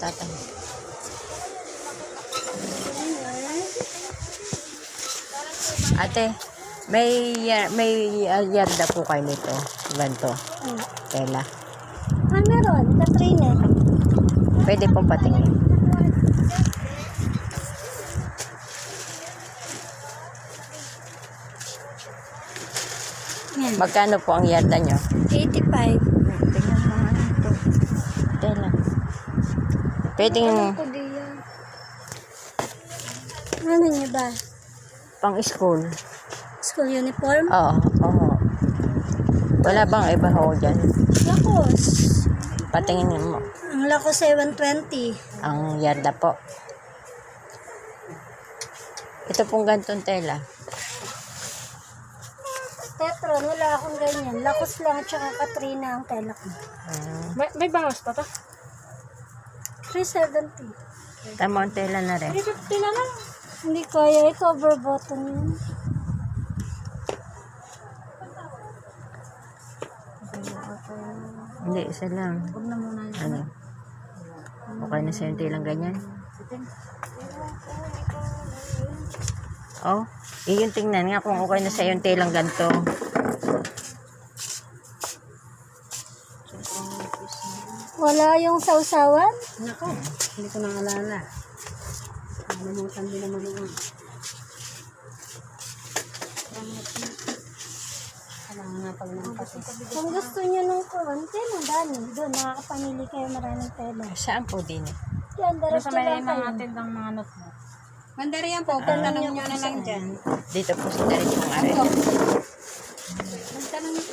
tatay. Ate, may yarda po kayo nito. Ganito. Tela. Meron. Katrina. Pwede pong patingin. Yan. Magkano po ang yarda nyo? 85. Tingnan mo nga ito. Tela. Pwedeng Ako diyan. Ano niya ba? pang school. School uniform? Oo, oo. Wala bang iba ho dyan? Lakos. Patingin mo. Ang lakos ay 120. Ang yarda po. Ito pong gantong tela. Tetron, wala akong ganyan. Lakos lang at saka Katrina ang tela ko. May bawas pa to? 370. Tama ang tela na rin. 350 na lang. Hindi kaya. I-cover button yun. Hindi, isa lang. Huwag na muna yun. Ano? Okay na sa'yo yung telang ganyan? Oh, yung tingnan nga kung okay na sa'yo yung telang ganito. Wala yung sausawan? Nako, hindi ko naalala. Nalimutan din naman yun. Kailangan nga pag ng patis. Kung gusto nyo nung konti, madami. Doon, nakakapamili kayo maraming tela. Saan po din eh? Yan, diretso Sa may lang kayo. mga tindang mga notebook. Mandariyan po, tanong nyo na lang dyan. Dito po sa diretsong aray. Magtanong nyo.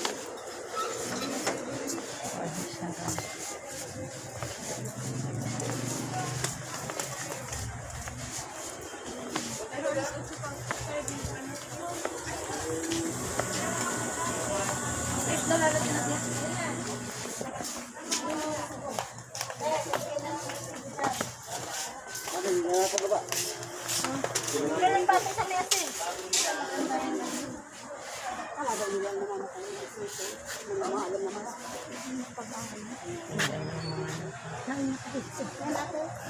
Kailan pa sa mesa?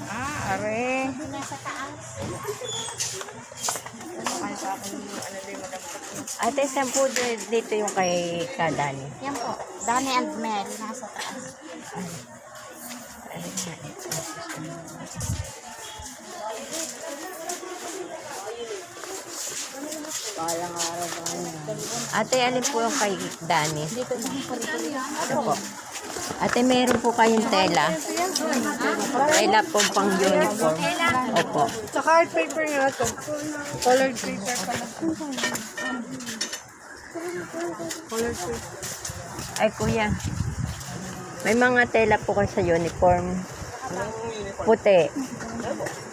Are. Nasa taas. Ate, saan po dito yung kay Kadani? Yan po. Dani and Mel, nasa taas. Ate, alin po yung kay Dani? Ito po. Ate, meron po kayong tela. Tela po pang uniform. Opo. Sa card paper nga ito. Colored paper pala. Colored paper. Ay, kuya. May mga tela po kayo sa uniform. Puti.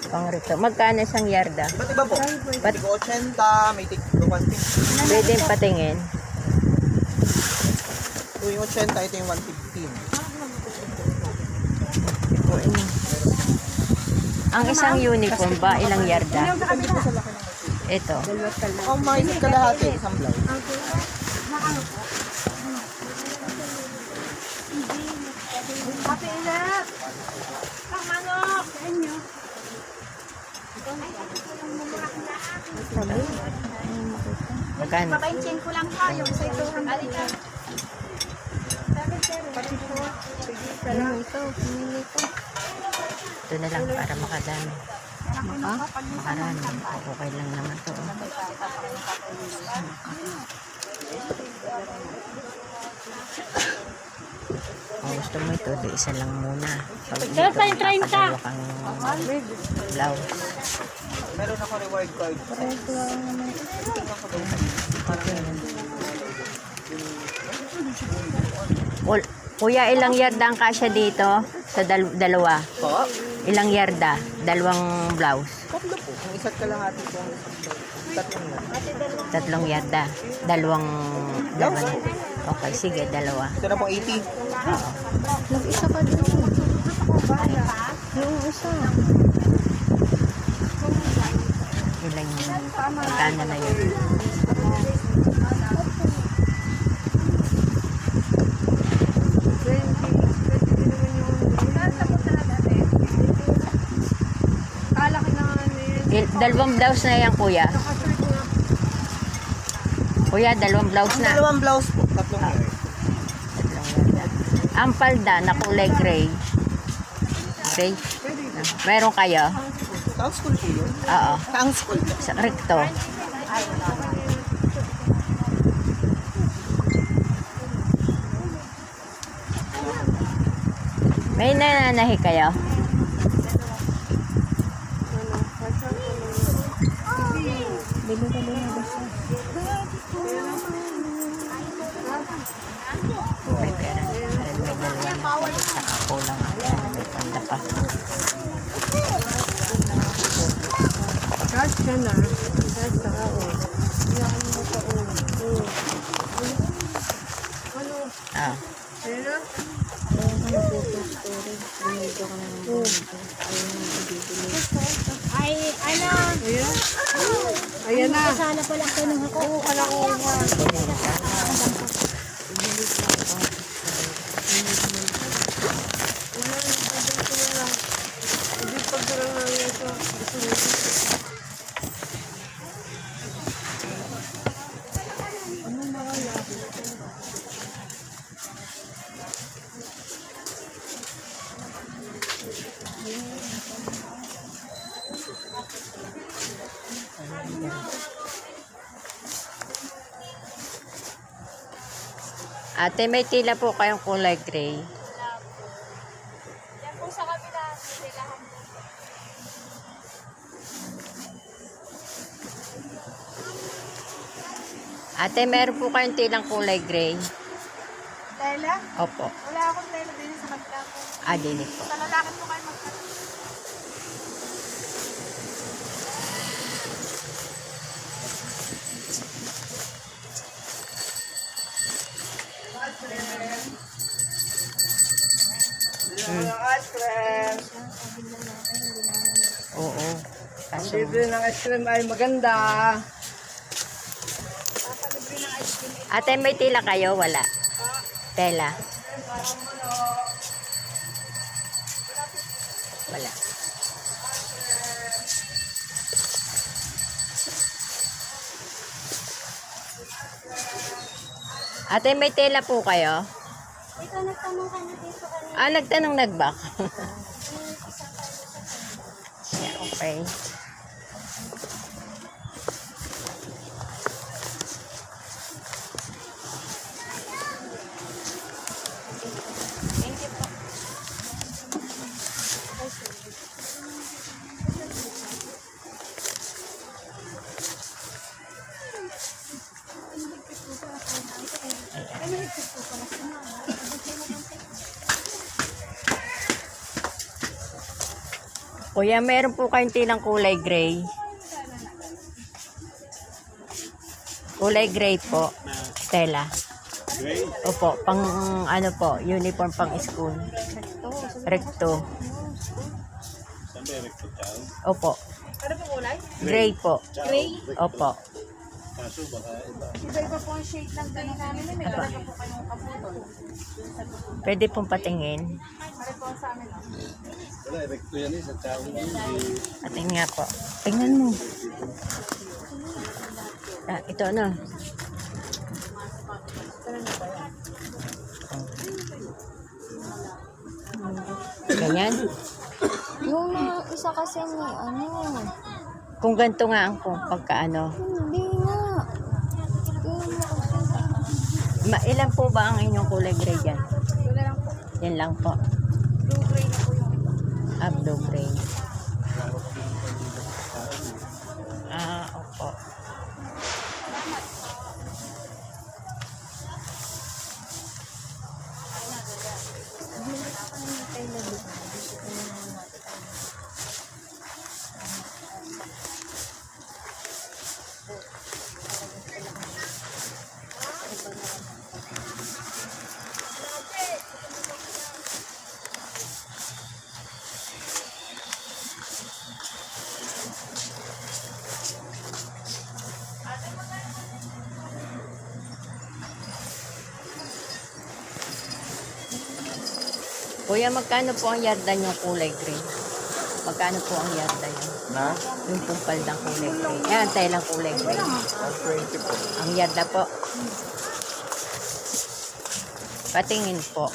Pang rito. Magkano isang yarda? Ba't iba po? Ba't- Tig 80, may tig 150. Pwede patingin. So yung 80, ito yung 115. Ang isang uniform ba, ilang yarda? Ito. Ang mga isang kalahati, isang blouse. Magkano? Papainsin ko lang kayo sa ito ang balikan. Ito na lang para makadami. Makarami. Okay lang naman to. Kung gusto mo ito, di isa lang muna. Pag dito, makakadalawa kang blouse. Meron ako reward card. Kuya, ilang yarda ang kasya dito? Sa dalawa? Po? Ilang yarda? Dalawang blouse? Tatlo po. Ang isa't kalahati po ang isang blouse. Tatlong lang. Tatlong yarda? Dalawang... Okay, sige, dalawa. Ito na po 80. Oo. Nag-isa pa din. Yung isa. Ilang yun? Magkano na yun? Dalawang blouse na yan, kuya. Kuya, dalawang blouse na. Dalawang blouse po. Tatlong gray. Ang palda na kulay gray. Gray? Meron kayo? Ang school po yun? Oo. Ang school po. Sa recto. May nananahi kayo? May pera. May dalawang saka kulang ako. May panda pa. Cash ka na. Cash ka ka, oh. Ah. Pero? Ay, ano? Ayan. Ayan na. Sana pala tanong ako. Oo, kala ko nga. Hindi pagdarang namin ito. Ate, may tila po kayong kulay gray. Yan po sa kabila. Kailangan po. Ate, meron po kayong tilang kulay gray. Tela? Opo. Wala akong tela din sa kabila po. Dinig po. Sa lalaki po kayo magkakaroon. Ice cream. Oo. Kaso, Libre ng ice cream ay maganda. ate, may tila kayo? Wala. Tela. Wala. Ate, may tela po kayo? Ikaw nagtanong ka na dito kanina. Nagtanong nag-back. Yeah, okay. Kuya, meron po kayong tilang kulay gray. Kulay gray po. Stella. Gray? Opo, pang ano po, uniform pang school. Recto. Saan ba yung recto child? Opo. Ano po kulay? Gray po. Gray? Opo. Kaso baka iba. Iba-iba po ang shade ng ganun namin. May talaga po kayong kaputol. Pwede pong patingin. Pare po sa amin. Wala, recto yan eh. Sa child yun. Patingin nga po. Tingnan mo. Ito na. Ganyan. Yung isa kasi ni ano. Kung ganito nga ang kung pagkaano. Hindi nga. Ilan po ba ang inyong kulay gray dyan? Wala lang po. Yan lang po. Blue gray na po yung iba. Blue gray. Opo. Kuya, magkano po ang yarda niyong kulay green? Magkano po ang yarda yun? Na? Yung pong paldang kulay gray. Yan, telang kulay gray. 120 po. Ang yarda po. Patingin po.